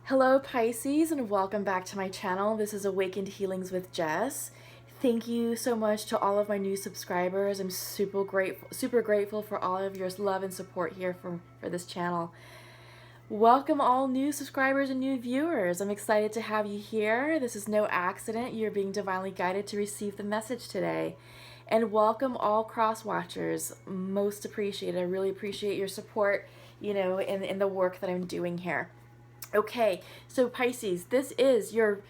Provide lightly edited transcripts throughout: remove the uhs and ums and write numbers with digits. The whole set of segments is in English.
Hello Pisces, and welcome back to my channel. This is Awakened Healings with Jess. Thank you so much to all of my new subscribers. I'm super grateful for all of your love and support here for this channel. Welcome all new subscribers and new viewers. I'm excited to have you here. This is no accident. You're being divinely guided to receive the message today. And welcome all cross watchers. Most appreciated. I really appreciate your support, in the work that I'm doing here. Okay, so Pisces, this is your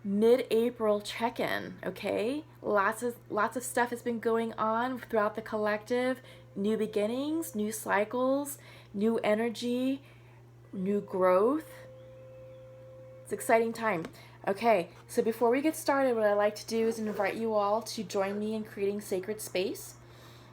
mid-April check-in, okay? Lots of stuff has been going on throughout the collective. New beginnings, new cycles, new energy, new growth. It's an exciting time. Okay, so before we get started, what I like to do is invite you all to join me in creating sacred space.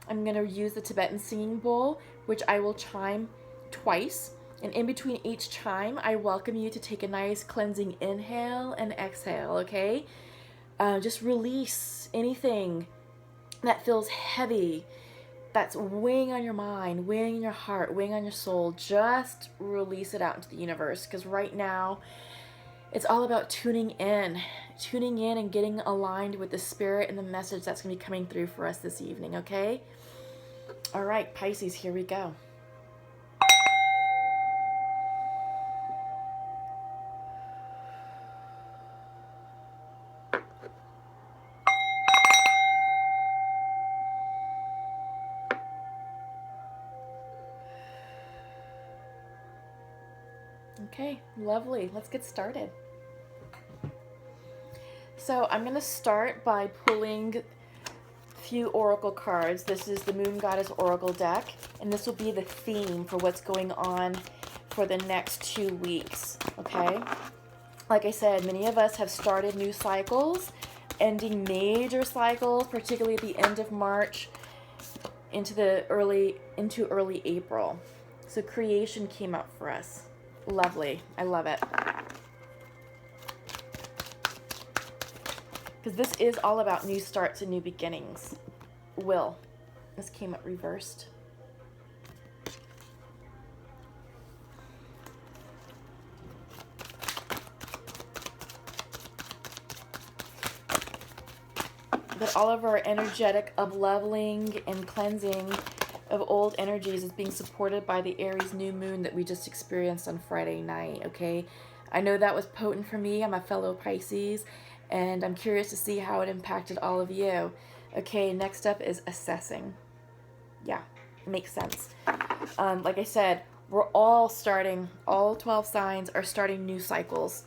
I'm going to use the Tibetan singing bowl, which I will chime twice. And in between each chime, I welcome you to take a nice cleansing inhale and exhale, okay? Just release anything that feels heavy, that's weighing on your mind, weighing on your heart, weighing on your soul. Just release it out into the universe, because right now, it's all about tuning in and getting aligned with the spirit and the message that's going to be coming through for us this evening, okay? All right, Pisces, here we go. Okay, lovely. Let's get started. So I'm going to start by pulling a few oracle cards. This is the Moon Goddess Oracle deck, and this will be the theme for what's going on for the next 2 weeks, okay? Like I said, many of us have started new cycles, ending major cycles, particularly at the end of March into early April. So creation came up for us. Lovely. I love it. Because this is all about new starts and new beginnings. Will. This came up reversed. That all of our energetic up-leveling and cleansing of old energies is being supported by the Aries new moon that we just experienced on Friday night, okay? I know that was potent for me. I'm a fellow Pisces, and I'm curious to see how it impacted all of you. Okay, next up is assessing. Yeah, it makes sense. Like I said, we're all 12 signs are starting new cycles.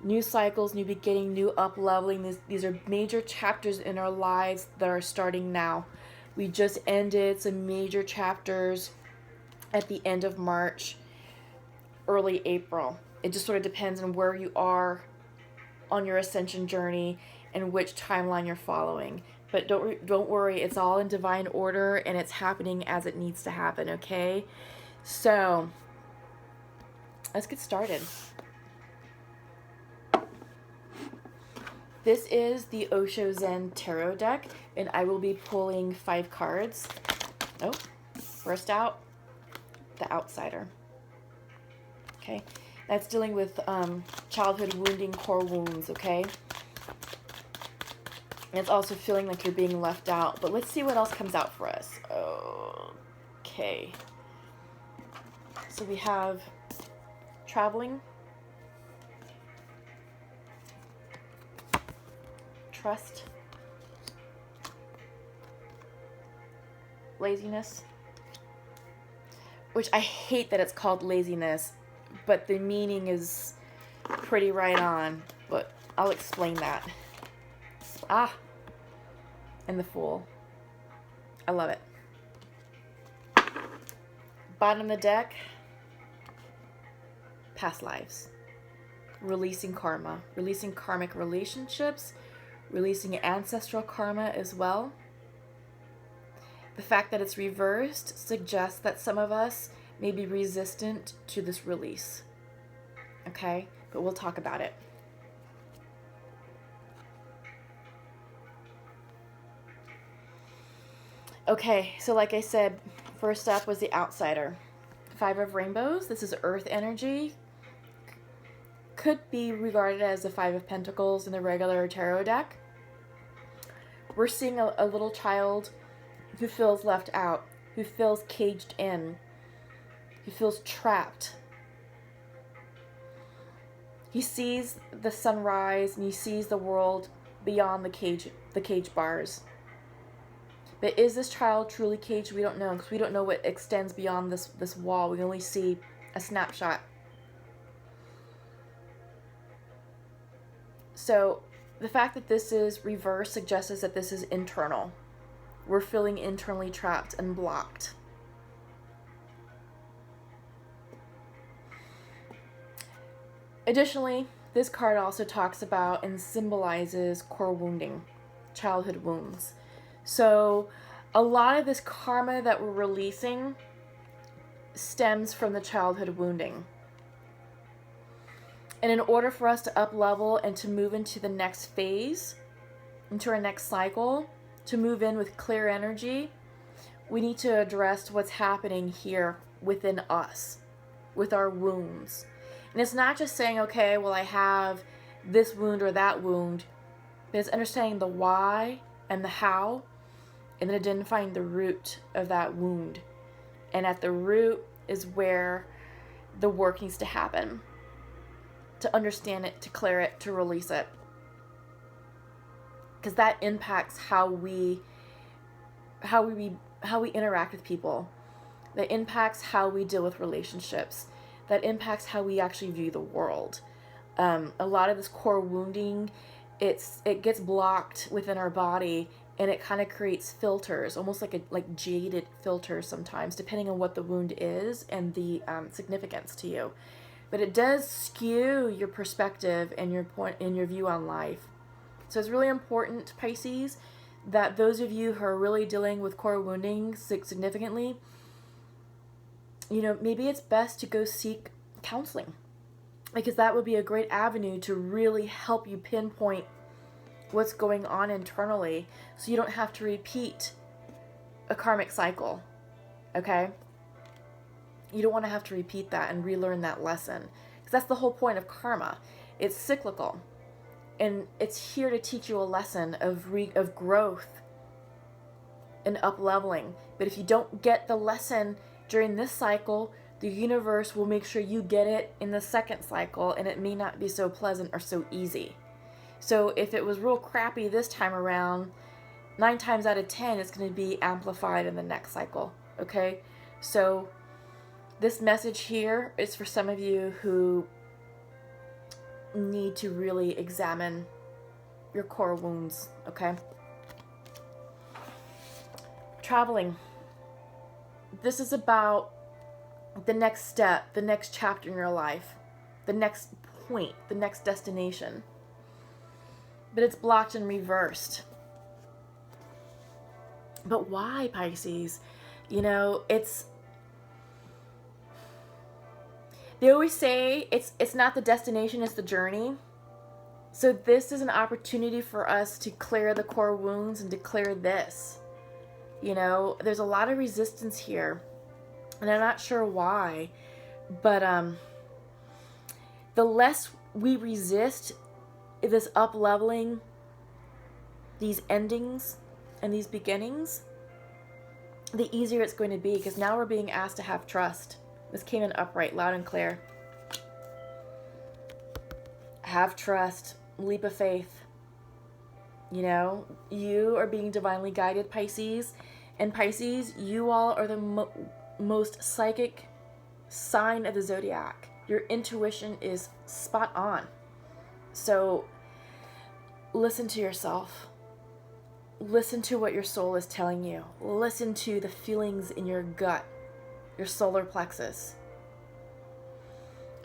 New cycles, new beginning, new up-leveling. These are major chapters in our lives that are starting now. We just ended some major chapters at the end of March, early April. It just sort of depends on where you are on your ascension journey and which timeline you're following. But don't worry, it's all in divine order and it's happening as it needs to happen, okay? So, let's get started. This is the Osho Zen Tarot deck, and I will be pulling 5 cards. Oh, first out, the Outsider. Okay, that's dealing with childhood wounding, core wounds, okay? And it's also feeling like you're being left out, but let's see what else comes out for us. Okay. So we have traveling, trust, laziness, which I hate that it's called laziness, but the meaning is pretty right on, but I'll explain that. And the Fool. I love it. Bottom of the deck, past lives. Releasing karma, releasing karmic relationships, releasing ancestral karma as well. The fact that it's reversed suggests that some of us may be resistant to this release. Okay? But we'll talk about it. Okay, so like I said, first up was the Outsider. 5 of Rainbows. This is earth energy. could be regarded as the Five of Pentacles in the regular tarot deck. We're seeing a little child who feels left out, who feels caged in, who feels trapped. He sees the sunrise and he sees the world beyond the cage bars. But is this child truly caged? We don't know, because we don't know what extends beyond this wall. We only see a snapshot. So the fact that this is reversed suggests that this is internal. We're feeling internally trapped and blocked. Additionally, this card also talks about and symbolizes core wounding, childhood wounds. So a lot of this karma that we're releasing stems from the childhood wounding. And in order for us to up level and to move into the next phase, into our next cycle, to move in with clear energy, we need to address what's happening here within us, with our wounds. And it's not just saying, okay, well, I have this wound or that wound, but it's understanding the why and the how, and then identifying the root of that wound. And at the root is where the work needs to happen, to understand it, to clear it, to release it. Because that impacts how we interact with people. That impacts how we deal with relationships. That impacts how we actually view the world. A lot of this core wounding, it gets blocked within our body, and it kind of creates filters, almost like jaded filters sometimes, depending on what the wound is and the significance to you. But it does skew your perspective and your point and your view on life. So it's really important, Pisces, that those of you who are really dealing with core wounding significantly, you know, maybe it's best to go seek counseling, because that would be a great avenue to really help you pinpoint what's going on internally, so you don't have to repeat a karmic cycle, okay? You don't want to have to repeat that and relearn that lesson, because that's the whole point of karma. It's cyclical, and it's here to teach you a lesson of growth and up-leveling. But if you don't get the lesson during this cycle, the universe will make sure you get it in the second cycle, and it may not be so pleasant or so easy. So if it was real crappy this time around, 9 times out of 10, it's going to be amplified in the next cycle, okay? So this message here is for some of you who need to really examine your core wounds, okay? Traveling. This is about the next step, the next chapter in your life, the next point, the next destination. But it's blocked and reversed. But why, Pisces? You know, they always say it's not the destination, it's the journey. So this is an opportunity for us to clear the core wounds and to clear this. You know, there's a lot of resistance here, and I'm not sure why, but the less we resist this up-leveling, these endings and these beginnings, the easier it's going to be, because now we're being asked to have trust. This came in upright, loud and clear. Have trust, leap of faith. You know, you are being divinely guided, Pisces. And Pisces, you all are the most psychic sign of the zodiac. Your intuition is spot on. So listen to yourself. Listen to what your soul is telling you. Listen to the feelings in your gut, your solar plexus.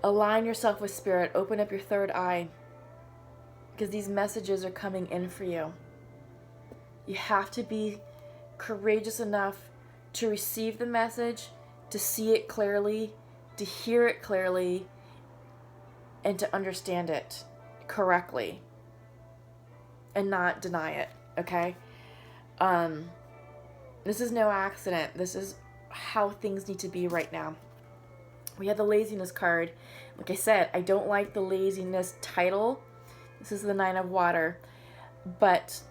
Align yourself with spirit. Open up your third eye, because these messages are coming in for you. You have to be courageous enough to receive the message, to see it clearly, to hear it clearly, and to understand it correctly and not deny it, okay? This is no accident. This is how things need to be right now. We have the laziness card. Like I said, I don't like the laziness title. This is the Nine of Water. But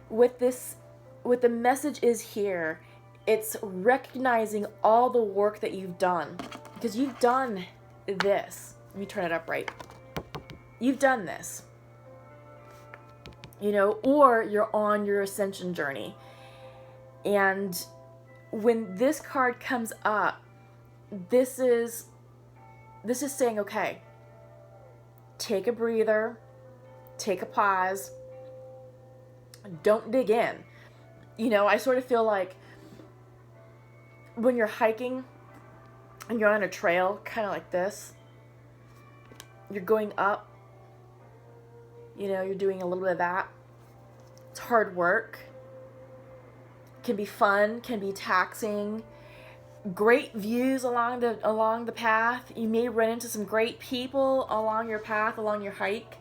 what the message is here, it's recognizing all the work that you've done. Because you've done this. Let me turn it up right. You've done this. You know, or you're on your ascension journey. And when this card comes up, this is saying, okay, take a breather, take a pause, don't dig in. You know, I sort of feel like when you're hiking and you're on a trail, kind of like this, you're going up, you know, you're doing a little bit of that. It's hard work, can be fun, can be taxing. Great views along the path. You may run into some great people along your path, along your hike.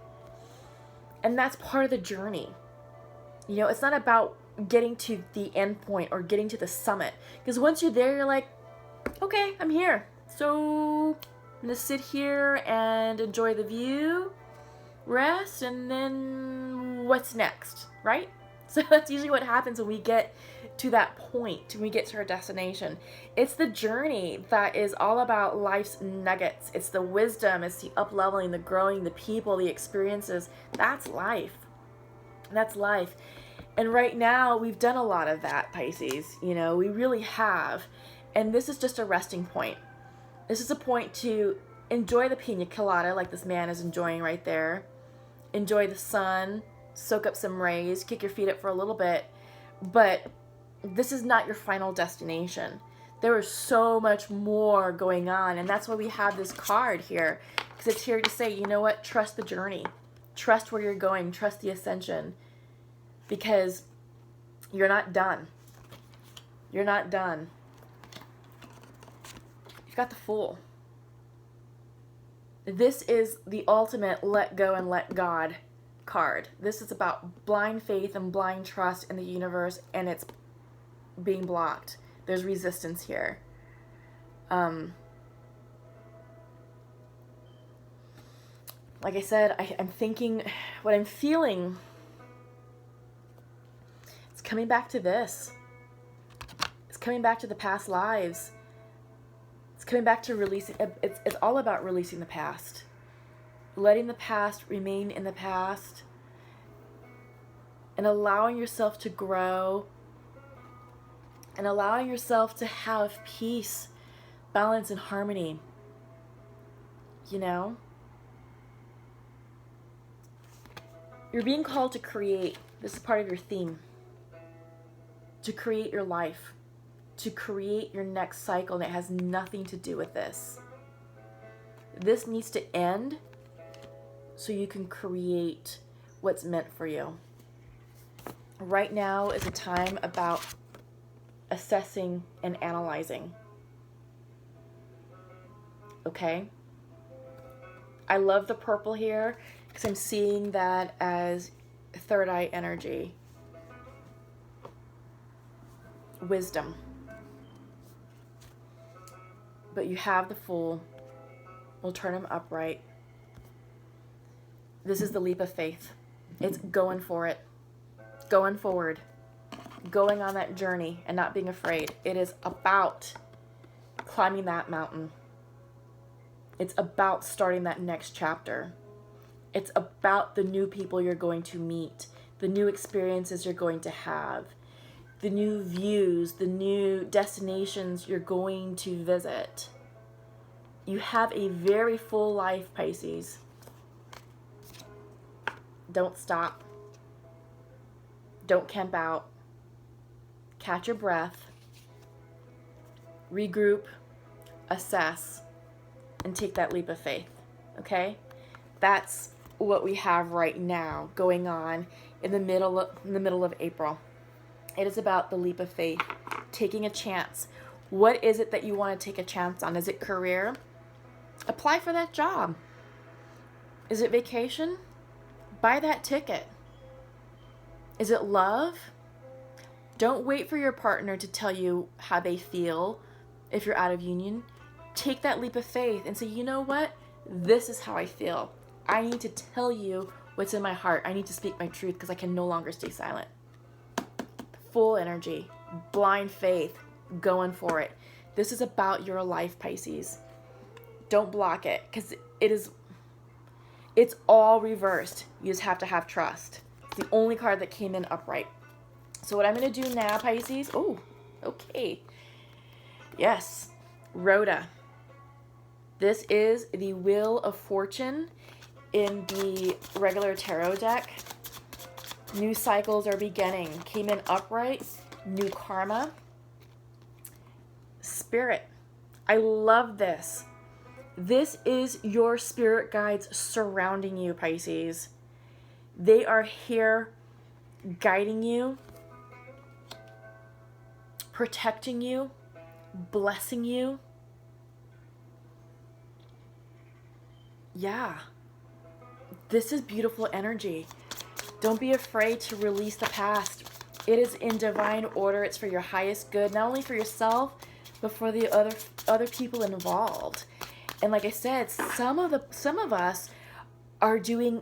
And that's part of the journey. You know, it's not about getting to the end point or getting to the summit. Because once you're there, you're like, okay, I'm here. So I'm going to sit here and enjoy the view, rest, and then what's next, right? So that's usually what happens when we get to that point, when we get to our destination. It's the journey that is all about life's nuggets. It's the wisdom, it's the up-leveling, the growing, the people, the experiences. That's life. That's life. And right now, we've done a lot of that, Pisces. You know, we really have. And this is just a resting point. This is a point to enjoy the pina colada like this man is enjoying right there. Enjoy the sun. Soak up some rays, kick your feet up for a little bit, but this is not your final destination. There is so much more going on, and that's why we have this card here, because it's here to say, you know what, trust the journey, trust where you're going, trust the ascension, because you're not done. You're not done. You've got the Fool. This is the ultimate let go and let God card. This is about blind faith and blind trust in the universe, and it's being blocked. There's resistance here. Like I said, I'm thinking, what I'm feeling, it's coming back to this. It's coming back to the past lives. It's coming back to releasing. It's all about releasing the past. Letting the past remain in the past and allowing yourself to grow and allowing yourself to have peace, balance, and harmony. You know? You're being called to create. This is part of your theme. To create your life. To create your next cycle, and it has nothing to do with this. This needs to end so you can create what's meant for you. Right now is a time about assessing and analyzing. Okay? I love the purple here because I'm seeing that as third eye energy. Wisdom. But you have the Fool. We'll turn him upright. This is the leap of faith. It's going for it. Going forward. Going on that journey and not being afraid. It is about climbing that mountain. It's about starting that next chapter. It's about the new people you're going to meet. The new experiences you're going to have. The new views. The new destinations you're going to visit. You have a very full life, Pisces. Don't stop. Don't camp out. Catch your breath. Regroup. Assess. And take that leap of faith. Okay? That's what we have right now going on in the middle of April. It is about the leap of faith. Taking a chance. What is it that you want to take a chance on? Is it career? Apply for that job. Is it vacation? Buy that ticket. Is it love? Don't wait for your partner to tell you how they feel if you're out of union. take that leap of faith and say, you know what? This is how I feel. I need to tell you what's in my heart. I need to speak my truth because I can no longer stay silent. Full energy, blind faith, going for it. This is about your life, Pisces. Don't block it because it's all reversed. You just have to have trust. It's the only card that came in upright. So what I'm going to do now, Pisces, oh, okay. Yes, Rhoda. This is the Wheel of Fortune in the regular tarot deck. New cycles are beginning. Came in upright. New karma. Spirit. I love this. This is your spirit guides surrounding you, Pisces. They are here guiding you, protecting you, blessing you. Yeah. This is beautiful energy. Don't be afraid to release the past. It is in divine order. It's for your highest good, not only for yourself, but for the other people involved. And like I said, some of us are doing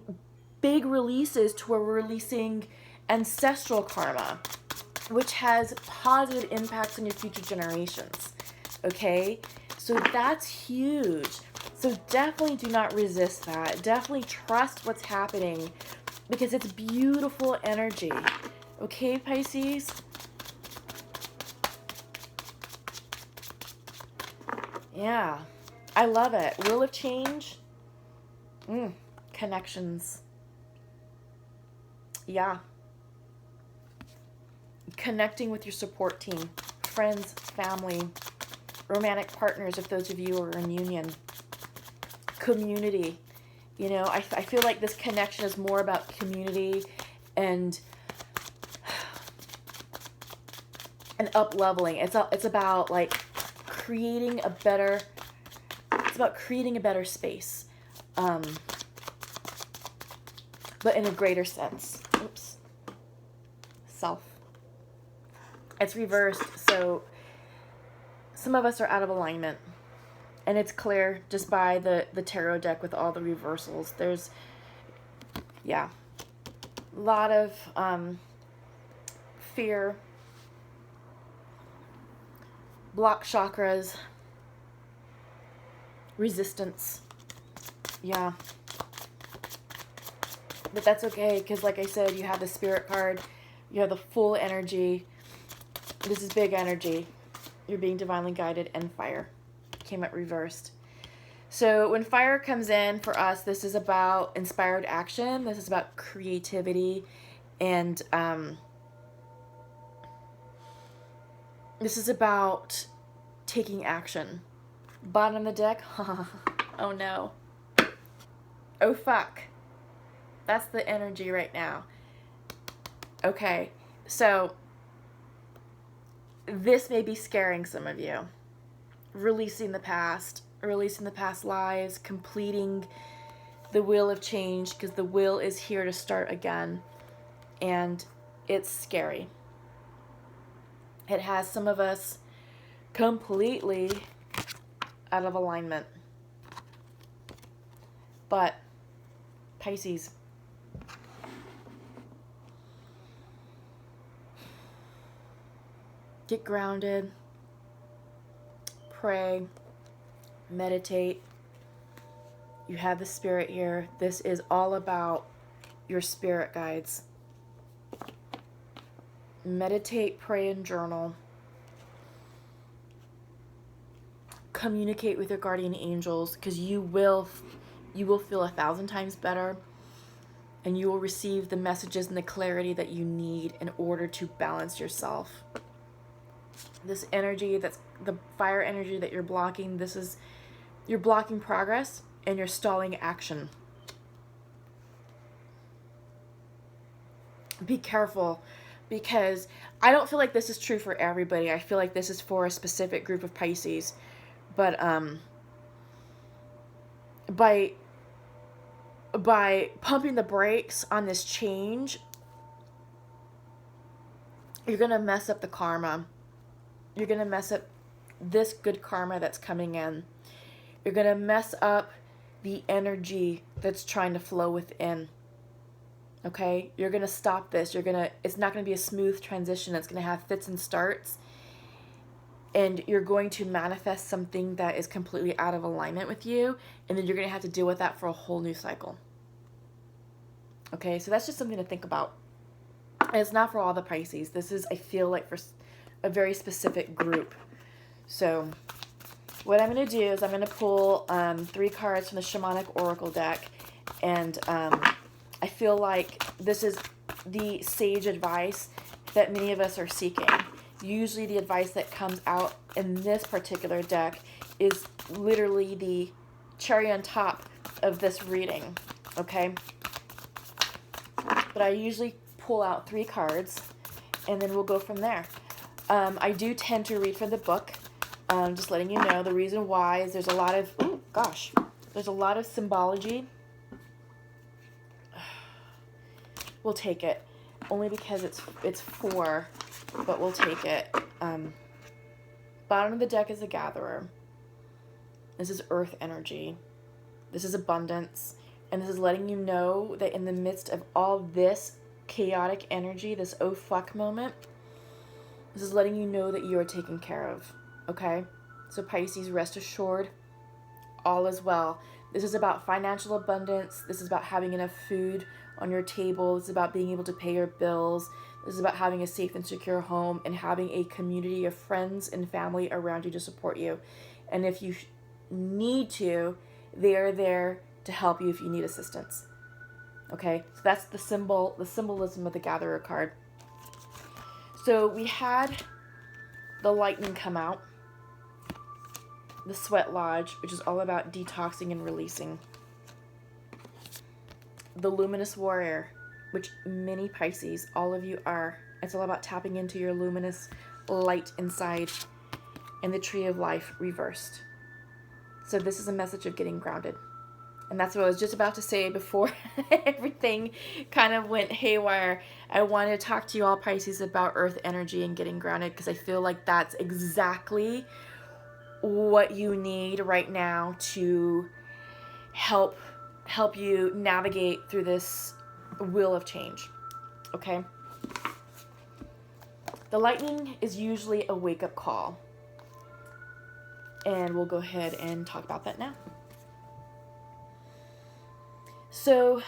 big releases to where we're releasing ancestral karma, which has positive impacts on your future generations. Okay? So that's huge. So definitely do not resist that. Definitely trust what's happening because it's beautiful energy. Okay, Pisces? Yeah. I love it. Wheel of change. Connections. Yeah. Connecting with your support team. Friends, family, romantic partners if those of you are in union. Community. You know, I feel like this connection is more about community and up-leveling. It's about like creating a better space, but in a greater sense. Oops. Self. It's reversed, so some of us are out of alignment. And it's clear just by the tarot deck with all the reversals. There's, yeah, a lot of fear, block chakras, resistance. Yeah. But that's okay, because like I said, you have the spirit card, you have the full energy. This is big energy. You're being divinely guided, and fire came out reversed. So when fire comes in for us, this is about inspired action. This is about creativity, and this is about taking action. Bottom of the deck. Oh no. Oh fuck. That's the energy right now. Okay, so this may be scaring some of you. Releasing the past lives, completing the wheel of change, because the wheel is here to start again, and it's scary. It has some of us completely out of alignment. But Pisces, get grounded. Pray, meditate. You have the spirit here. This is all about your spirit guides. Meditate, pray, and journal. Communicate with your guardian angels, because you will feel 1,000 times better, and you will receive the messages and the clarity that you need in order to balance yourself. This energy, that's the fire energy that you're blocking, you're blocking progress and you're stalling action. Be careful, because I don't feel like this is true for everybody. I feel like this is for a specific group of Pisces. But by pumping the brakes on this change, you're going to mess up the karma. You're going to mess up this good karma that's coming in. You're going to mess up the energy that's trying to flow within. Okay? You're going to stop this. It's not going to be a smooth transition. It's going to have fits and starts. And you're going to manifest something that is completely out of alignment with you. And then you're going to have to deal with that for a whole new cycle. Okay? So that's just something to think about. And it's not for all the Pisces. This is, I feel like, for a very specific group. So what I'm going to do is I'm going to pull 3 cards from the Shamanic Oracle deck. And I feel like this is the sage advice that many of us are seeking. Usually the advice that comes out in this particular deck is literally the cherry on top of this reading, okay? But I usually pull out 3 cards, and then we'll go from there. I do tend to read from the book, just letting you know. The reason why is there's a lot of, there's a lot of symbology. We'll take it, only because it's 4, but we'll take it. Bottom of the deck is the Gatherer. This is earth energy. This is abundance. And this is letting you know that in the midst of all this chaotic energy, this oh fuck moment, this is letting you know that you are taken care of. Okay? So Pisces, rest assured, all is well. This is about financial abundance. This is about having enough food on your table. This is about being able to pay your bills. This is about having a safe and secure home and having a community of friends and family around you to support you. And if you need to, they are there to help you if you need assistance. Okay, so that's the symbolism of the Gatherer card. So we had the Lightning come out, the Sweat Lodge, which is all about detoxing and releasing, the Luminous Warrior, which many Pisces, all of you are. It's all about tapping into your luminous light inside, and the Tree of Life reversed. So this is a message of getting grounded. And that's what I was just about to say before everything kind of went haywire. I wanted to talk to you all, Pisces, about earth energy and getting grounded, because I feel like that's exactly what you need right now to help you navigate through this wheel of change. Okay? The lightning is usually a wake-up call. And we'll go ahead and talk about that now. So,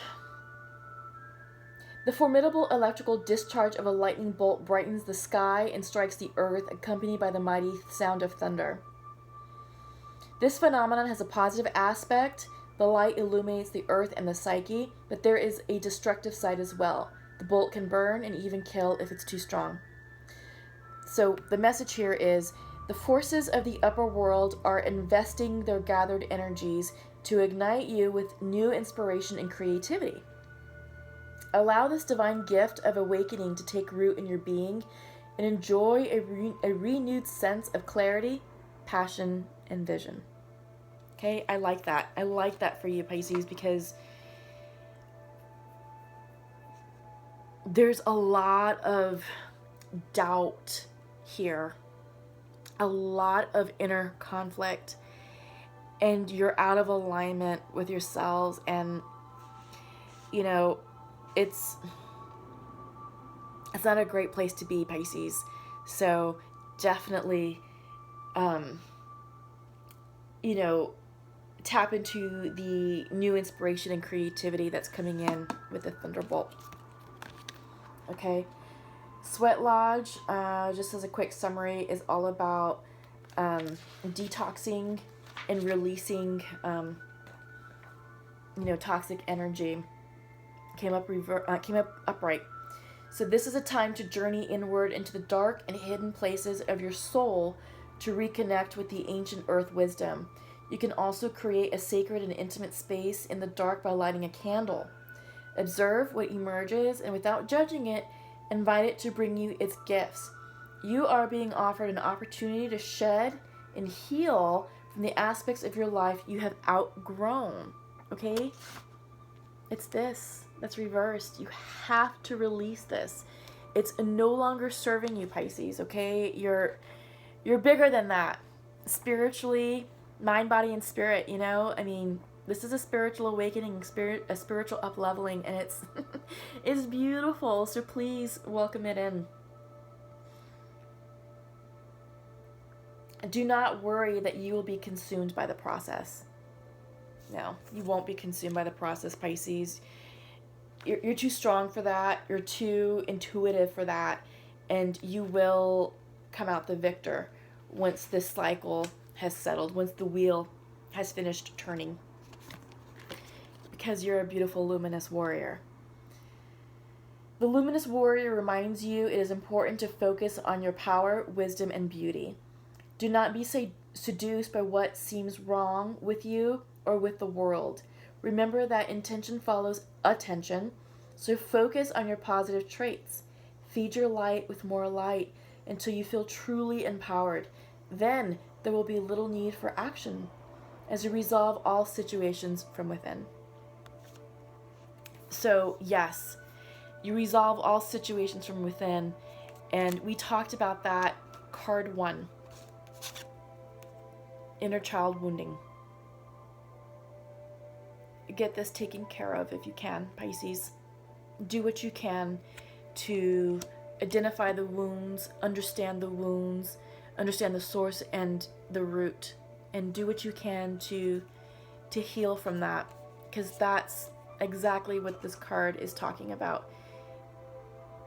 the formidable electrical discharge of a lightning bolt brightens the sky and strikes the earth, accompanied by the mighty sound of thunder. This phenomenon has a positive aspect. The light illuminates the earth and the psyche, but there is a destructive side as well. The bolt can burn and even kill if it's too strong. So the message here is, the forces of the upper world are investing their gathered energies to ignite you with new inspiration and creativity. Allow this divine gift of awakening to take root in your being and enjoy a renewed sense of clarity, passion, and vision. Okay, I like that. I like that for you, Pisces, because there's a lot of doubt here, a lot of inner conflict, and you're out of alignment with yourselves, and you know, it's not a great place to be, Pisces. So definitely you know, tap into the new inspiration and creativity that's coming in with the Thunderbolt. Okay, Sweat Lodge, just as a quick summary, is all about detoxing and releasing, you know, toxic energy. Came up upright. So this is a time to journey inward into the dark and hidden places of your soul to reconnect with the ancient earth wisdom. You can also create a sacred and intimate space in the dark by lighting a candle. Observe what emerges, and without judging it, invite it to bring you its gifts. You are being offered an opportunity to shed and heal from the aspects of your life you have outgrown. Okay? It's this that's reversed. You have to release this. It's no longer serving you, Pisces, okay? You're bigger than that. Spiritually, mind, body, and spirit, you know? I mean, this is a spiritual awakening, a spiritual up-leveling, and it's it's beautiful. So please welcome it in. Do not worry that you will be consumed by the process. No, you won't be consumed by the process, Pisces. You're too strong for that. You're too intuitive for that. And you will come out the victor once this cycle has settled, once the wheel has finished turning. Because you're a beautiful luminous warrior. The luminous warrior reminds you it is important to focus on your power, wisdom, and beauty. Do not be seduced by what seems wrong with you or with the world. Remember that intention follows attention, so focus on your positive traits. Feed your light with more light until you feel truly empowered. Then there will be little need for action, as you resolve all situations from within. So yes, you resolve all situations from within, and we talked about that card 1. Inner child wounding. Get this taken care of if you can, Pisces. Do what you can to identify the wounds, understand the source and the root, and do what you can to heal from that, because that's exactly what this card is talking about,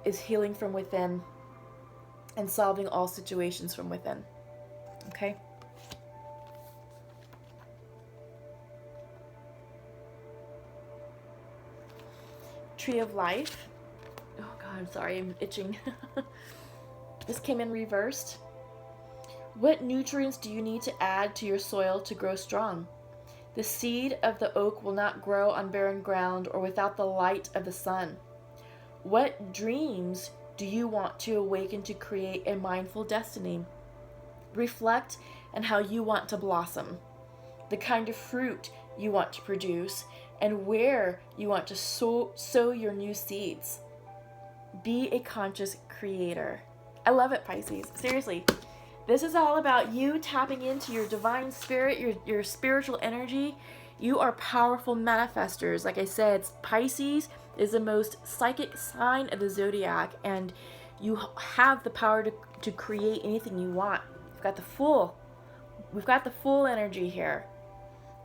is healing from within and solving all situations from within. Okay? Tree of Life. Oh God, I'm sorry, I'm itching. This came in reversed. What nutrients do you need to add to your soil to grow strong? The seed of the oak will not grow on barren ground or without the light of the sun. What dreams do you want to awaken to create a mindful destiny? Reflect on how you want to blossom, the kind of fruit you want to produce, and where you want to sow your new seeds. Be a conscious creator. I love it, Pisces. Seriously. This is all about you tapping into your divine spirit, your spiritual energy. You are powerful manifestors. Like I said, Pisces is the most psychic sign of the zodiac, and you have the power to create anything you want. We've got the full energy here.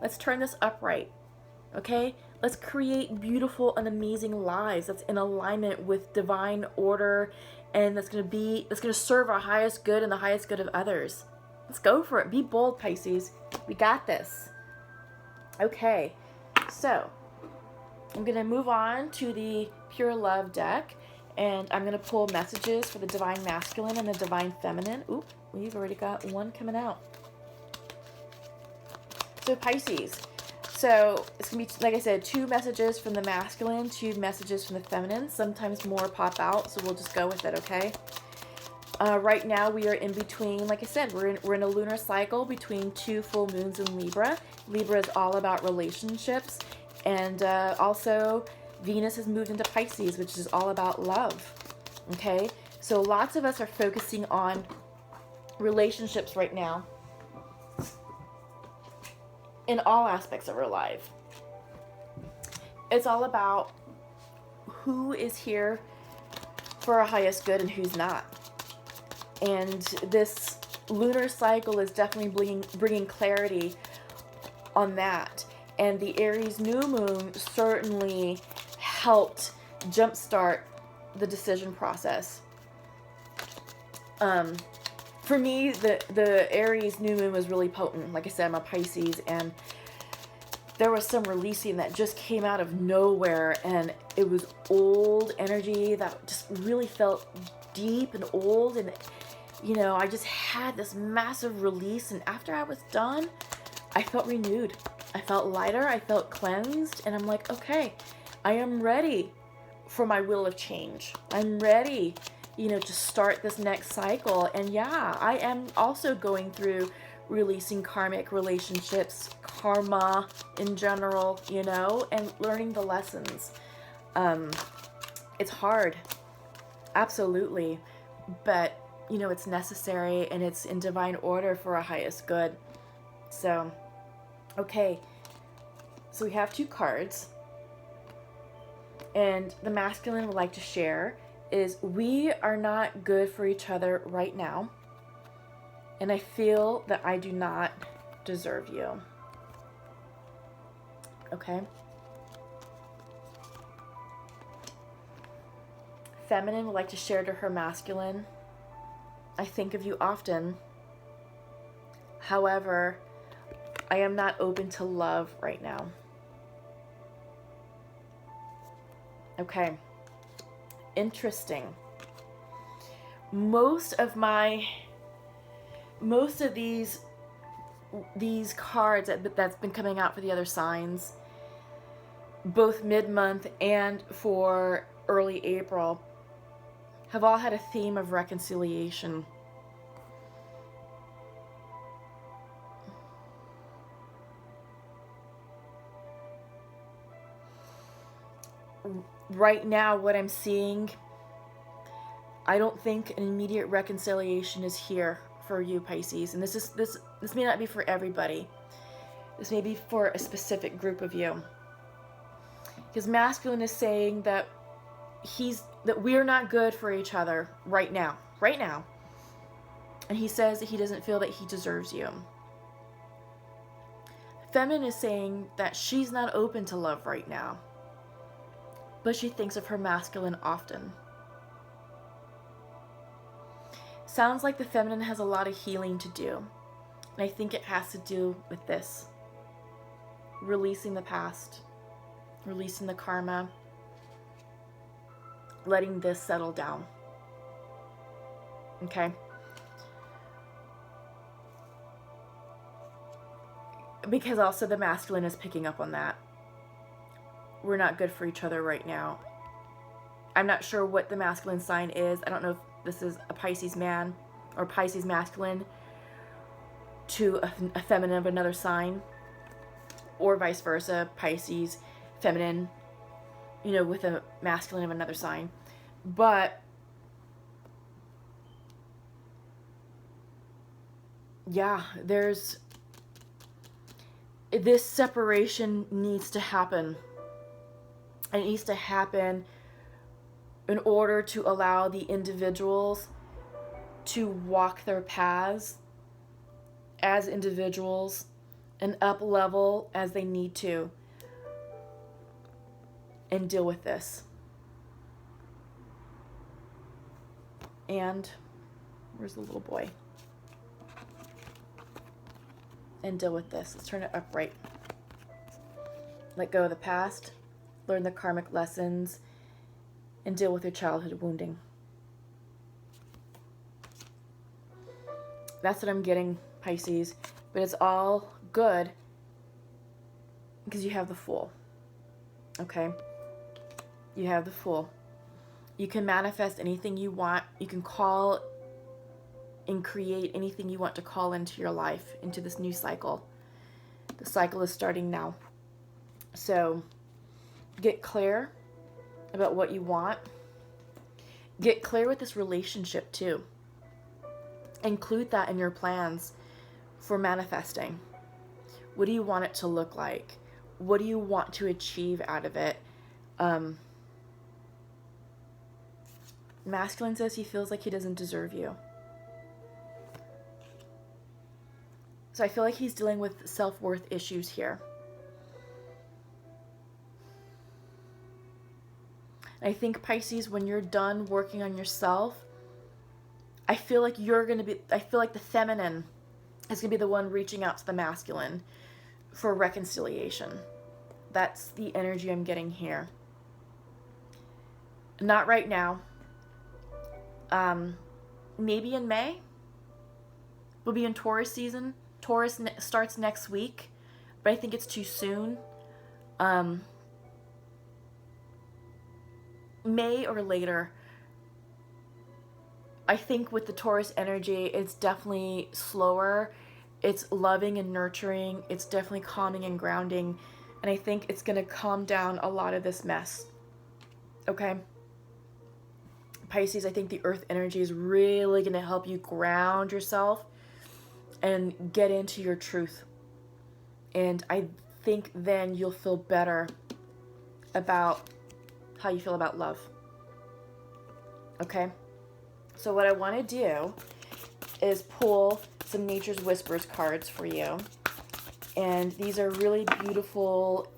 Let's turn this upright. Okay? Let's create beautiful and amazing lives that's in alignment with divine order, and that's going to serve our highest good and the highest good of others. Let's go for it. Be bold, Pisces. We got this. Okay. So, I'm going to move on to the Pure Love deck, and I'm going to pull messages for the Divine Masculine and the Divine Feminine. Oop, we've already got one coming out. So, Pisces. So it's going to be, like I said, 2 messages from the masculine, 2 messages from the feminine. Sometimes more pop out, so we'll just go with it, okay? Right now we are in between, like I said, we're in a lunar cycle between 2 full moons in Libra. Libra is all about relationships. And also Venus has moved into Pisces, which is all about love, okay? So lots of us are focusing on relationships right now, in all aspects of our life. It's all about who is here for our highest good and who's not. And this lunar cycle is definitely bringing clarity on that. And the Aries new moon certainly helped jumpstart the decision process. For me, the Aries new moon was really potent. Like I said, I'm a Pisces, and there was some releasing that just came out of nowhere, and it was old energy that just really felt deep and old, and you know, I just had this massive release, and after I was done, I felt renewed. I felt lighter, I felt cleansed, and I'm like, okay, I am ready for my wheel of change. I'm ready, you know, to start this next cycle. And yeah, I am also going through releasing karmic relationships, karma in general, you know, and learning the lessons. It's hard, absolutely, but you know, it's necessary, and it's in divine order for our highest good. So, okay. So we have 2 cards. And the masculine would like to share is, we are not good for each other right now. And I feel that I do not deserve you. Okay. Feminine would like to share to her masculine, I think of you often. However, I am not open to love right now. Okay. Interesting. Most of these cards that's been coming out for the other signs, both mid-month and for early April, have all had a theme of reconciliation. Right now, what I'm seeing, I don't think an immediate reconciliation is here for you, Pisces. And this may not be for everybody. This may be for a specific group of you. Because masculine is saying that we're not good for each other right now. Right now. And he says that he doesn't feel that he deserves you. Feminine is saying that she's not open to love right now, but she thinks of her masculine often. Sounds like the feminine has a lot of healing to do. And I think it has to do with this. Releasing the past. Releasing the karma. Letting this settle down. Okay? Because also the masculine is picking up on that. We're not good for each other right now. I'm not sure what the masculine sign is. I don't know if this is a Pisces man or Pisces masculine to a feminine of another sign, or vice versa, Pisces feminine, with a masculine of another sign. But yeah, this separation needs to happen. It needs to happen in order to allow the individuals to walk their paths as individuals and up level as they need to and deal with this. And where's the little boy? And deal with this. Let's turn it upright. Let go of the past, learn the karmic lessons, and deal with your childhood wounding. That's what I'm getting, Pisces. But it's all good because you have the Fool. Okay? You have the Fool. You can manifest anything you want. You can call and create anything you want to call into your life, into this new cycle. The cycle is starting now. So get clear about what you want. Get clear with this relationship too. Include that in your plans for manifesting. What do you want it to look like? What do you want to achieve out of it? Masculine says he feels like he doesn't deserve you. So I feel like he's dealing with self-worth issues here. I think, Pisces, when you're done working on yourself, I feel like the feminine is going to be the one reaching out to the masculine for reconciliation. That's the energy I'm getting here. Not right now. Maybe in May. We'll be in Taurus season. Taurus starts next week, but I think it's too soon. May or later. I think with the Taurus energy, it's definitely slower. It's loving and nurturing. It's definitely calming and grounding. And I think it's going to calm down a lot of this mess. Okay? Pisces, I think the earth energy is really going to help you ground yourself and get into your truth. And I think then you'll feel better about how you feel about love. Okay? So what I want to do is pull some Nature's Whispers cards for you. And these are really beautiful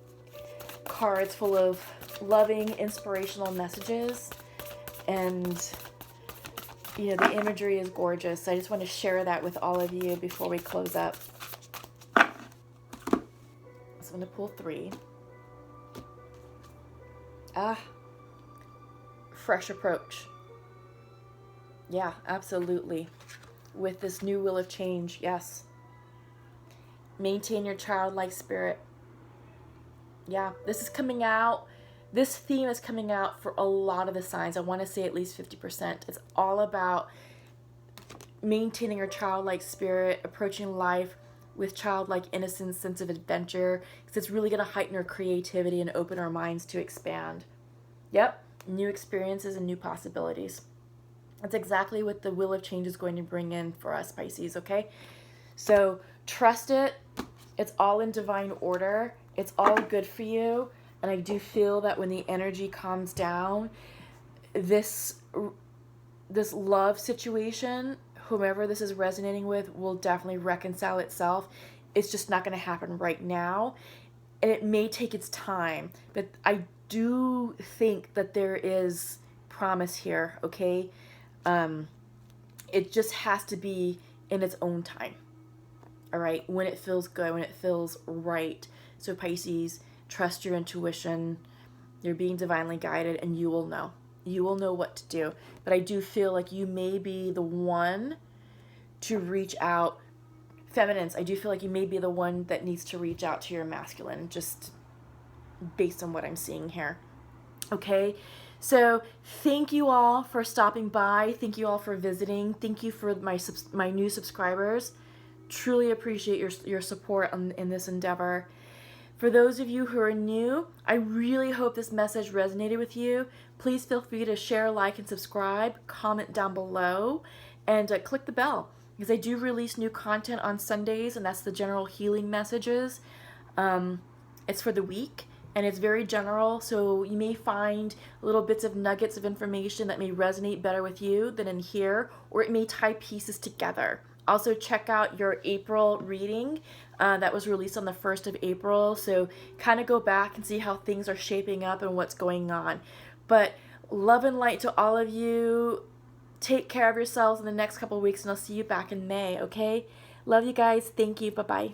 cards full of loving, inspirational messages. And, you know, the imagery is gorgeous. So I just want to share that with all of you before we close up. So I'm going to pull 3. Fresh approach. Yeah, absolutely. With this new will of change, yes. Maintain your childlike spirit. Yeah, this is coming out. This theme is coming out for a lot of the signs. I want to say at least 50%. It's all about maintaining your childlike spirit, approaching life with childlike innocence, sense of adventure, because it's really going to heighten our creativity and open our minds to expand. Yep, new experiences and new possibilities. That's exactly what the Wheel of Change is going to bring in for us, Pisces, okay? So trust it. It's all in divine order. It's all good for you. And I do feel that when the energy calms down, this love situation, whomever this is resonating with, will definitely reconcile itself. It's just not going to happen right now. And it may take its time. But I do think that there is promise here, okay? It just has to be in its own time. All right, when it feels good, when it feels right. So Pisces, trust your intuition. You're being divinely guided, and you will know. You will know what to do. But I do feel like you may be the one to reach out. Feminines, I do feel like you may be the one that needs to reach out to your masculine, just based on what I'm seeing here. Okay, so thank you all for stopping by. Thank you all for visiting. Thank you for my new subscribers. Truly appreciate your support in this endeavor. For those of you who are new, I really hope this message resonated with you. Please feel free to share, like, and subscribe. Comment down below, and click the bell, because I do release new content on Sundays, and that's the general healing messages. It's for the week, and it's very general, so you may find little bits of nuggets of information that may resonate better with you than in here, or it may tie pieces together. Also, check out your April reading that was released on the 1st of April. So kind of go back and see how things are shaping up and what's going on. But love and light to all of you. Take care of yourselves in the next couple of weeks, and I'll see you back in May, okay? Love you guys. Thank you. Bye-bye.